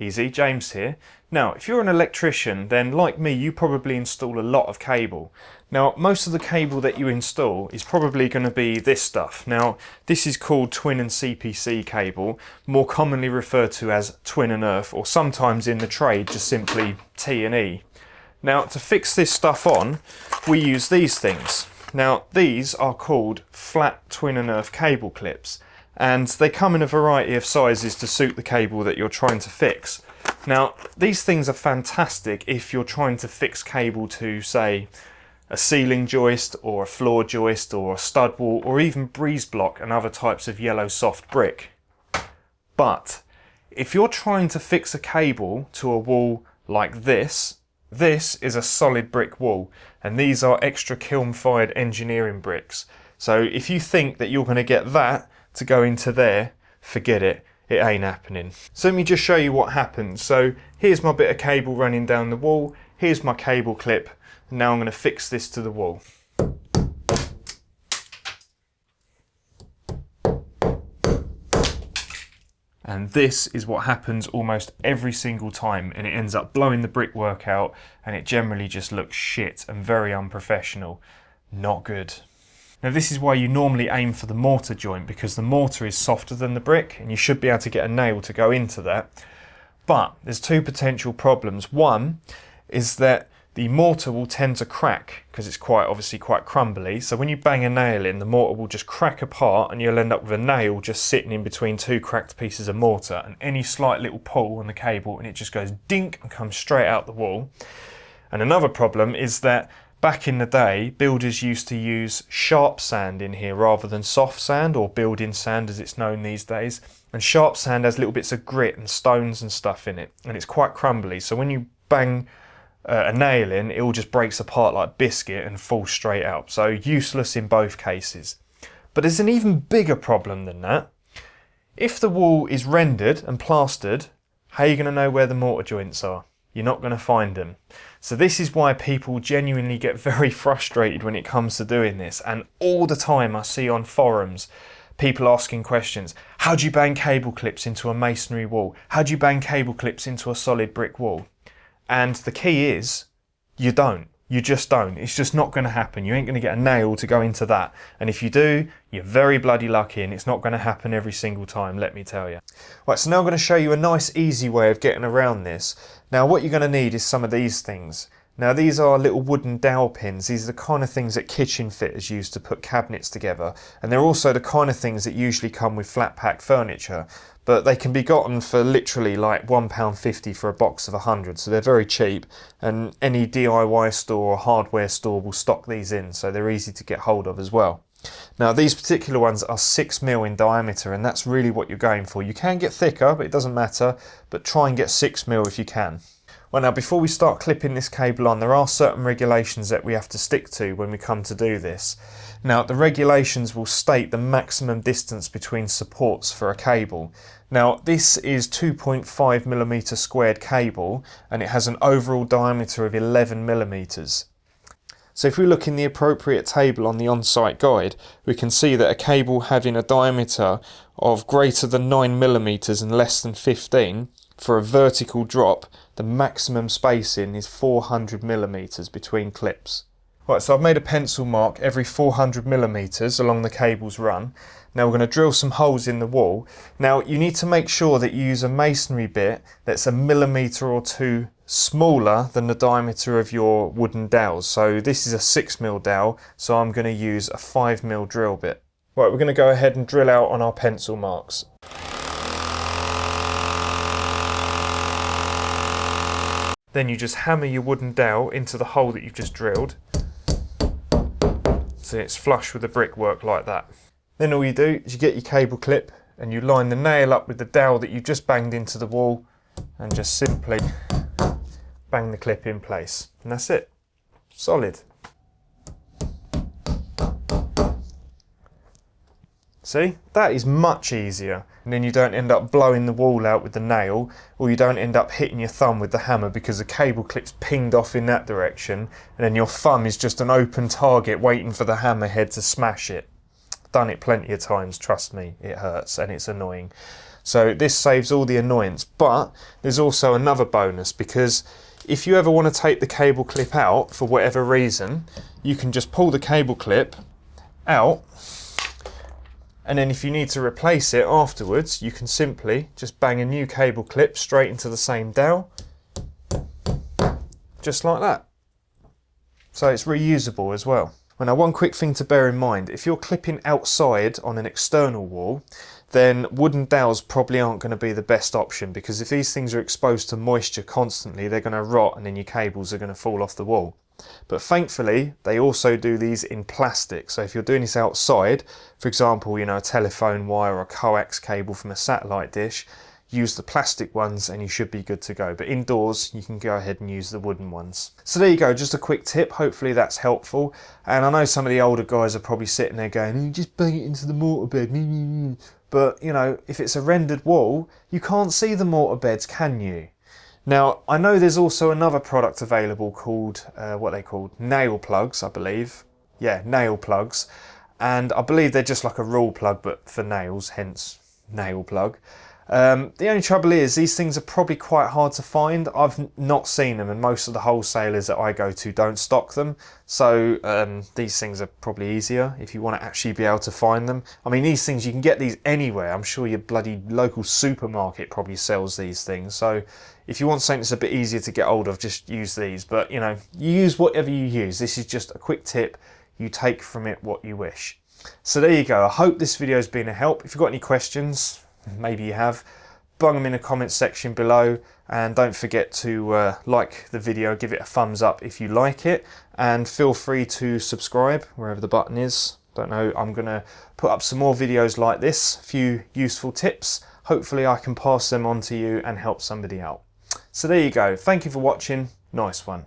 Easy, James here. Now, if you're an electrician, then like me, you probably install a lot of cable. Now, most of the cable that you install is probably going to be this stuff. Now, this is called twin and CPC cable, more commonly referred to as twin and earth, or sometimes in the trade, just simply T&E. Now, to fix this stuff on, we use these things. Now, these are called flat twin and earth cable clips, and they come in a variety of sizes to suit the cable that you're trying to fix. Now, these things are fantastic if you're trying to fix cable to, say, a ceiling joist or a floor joist or a stud wall or even breeze block and other types of yellow soft brick. But if you're trying to fix a cable to a wall like this, this is a solid brick wall, and these are extra kiln-fired engineering bricks. So if you think that you're going to get that to go into there, forget it. It ain't happening. So let me just show you what happens. So here's my bit of cable running down the wall. Here's my cable clip. And now I'm going to fix this to the wall. And this is what happens almost every single time, and it ends up blowing the brickwork out, and it generally just looks shit and very unprofessional. Not good. Now, this is why you normally aim for the mortar joint, because the mortar is softer than the brick and you should be able to get a nail to go into that. But there's two potential problems. One is that the mortar will tend to crack because it's obviously quite crumbly. So when you bang a nail in, the mortar will just crack apart and you'll end up with a nail just sitting in between two cracked pieces of mortar, and any slight little pull on the cable and it just goes dink and comes straight out the wall. And another problem is that back in the day, builders used to use sharp sand in here rather than soft sand, or building sand as it's known these days. And sharp sand has little bits of grit and stones and stuff in it, and it's quite crumbly. So when you bang a nail in, it all just breaks apart like biscuit and falls straight out. So useless in both cases. But there's an even bigger problem than that. If the wall is rendered and plastered, how are you going to know where the mortar joints are? You're not going to find them. So this is why people genuinely get very frustrated when it comes to doing this. And all the time I see on forums people asking questions. How do you bang cable clips into a masonry wall? How do you bang cable clips into a solid brick wall? And the key is, you don't. You just don't. It's just not going to happen. You ain't going to get a nail to go into that. And if you do, you're very bloody lucky, and it's not going to happen every single time, let me tell you. Right, so now I'm going to show you a nice easy way of getting around this. Now what you're going to need is some of these things. Now these are little wooden dowel pins. These are the kind of things that kitchen fitters use to put cabinets together. And they're also the kind of things that usually come with flat pack furniture. But they can be gotten for literally like £1.50 for a box of 100, so they're very cheap, and any DIY store or hardware store will stock these in, so they're easy to get hold of as well. Now these particular ones are 6mm in diameter, and that's really what you're going for. You can get thicker, but it doesn't matter, but try and get 6mm if you can. Well, now before we start clipping this cable on, there are certain regulations that we have to stick to when we come to do this. Now the regulations will state the maximum distance between supports for a cable. Now this is 2.5mm squared cable, and it has an overall diameter of 11mm. So if we look in the appropriate table on the on-site guide, we can see that a cable having a diameter of greater than 9mm and less than 15, for a vertical drop, the maximum spacing is 400mm between clips. Right, so I've made a pencil mark every 400mm along the cable's run. Now we're going to drill some holes in the wall. Now you need to make sure that you use a masonry bit that's a millimetre or two smaller than the diameter of your wooden dowels. So this is a 6mm dowel, so I'm going to use a 5mm drill bit. Right, we're going to go ahead and drill out on our pencil marks. Then you just hammer your wooden dowel into the hole that you've just drilled, so it's flush with the brickwork like that. Then all you do is you get your cable clip and you line the nail up with the dowel that you've just banged into the wall, and just simply bang the clip in place. And that's it. Solid. See? That is much easier. And then you don't end up blowing the wall out with the nail, or you don't end up hitting your thumb with the hammer because the cable clip's pinged off in that direction, and then your thumb is just an open target waiting for the hammerhead to smash it. done it plenty of times, trust me, it hurts and it's annoying. So this saves all the annoyance, but there's also another bonus, because if you ever want to take the cable clip out for whatever reason, you can just pull the cable clip out, and then if you need to replace it afterwards, you can simply just bang a new cable clip straight into the same dowel, just like that. So it's reusable as well. Well, now one quick thing to bear in mind, if you're clipping outside on an external wall, then wooden dowels probably aren't going to be the best option, because if these things are exposed to moisture constantly, they're going to rot and then your cables are going to fall off the wall. But thankfully, they also do these in plastic. So if you're doing this outside, for example, you know, a telephone wire or a coax cable from a satellite dish, use the plastic ones and you should be good to go. But indoors, you can go ahead and use the wooden ones. So there you go, just a quick tip. Hopefully that's helpful. And I know some of the older guys are probably sitting there going, "You just bang it into the mortar bed." But, you know, if it's a rendered wall, you can't see the mortar beds, can you? Now, I know there's also another product available called, what they called, nail plugs, I believe. Yeah, nail plugs. And I believe they're just like a rule plug, but for nails, hence nail plug. The only trouble is these things are probably quite hard to find. I've not seen them, and most of the wholesalers that I go to don't stock them. So these things are probably easier if you want to actually be able to find them. I mean, these things, you can get these anywhere. I'm sure your bloody local supermarket probably sells these things. So if you want something that's a bit easier to get hold of, just use these. But, you know, you use whatever you use. This is just a quick tip. You take from it what you wish. So there you go. I hope this video has been a help. If you've got any questions, maybe you have, bung them in the comments section below, and don't forget to like the video, give it a thumbs up if you like it, and feel free to subscribe wherever the button is. Don't know, I'm gonna put up some more videos like this, a few useful tips. Hopefully I can pass them on to you and help somebody out. So there you go, thank you for watching, nice one.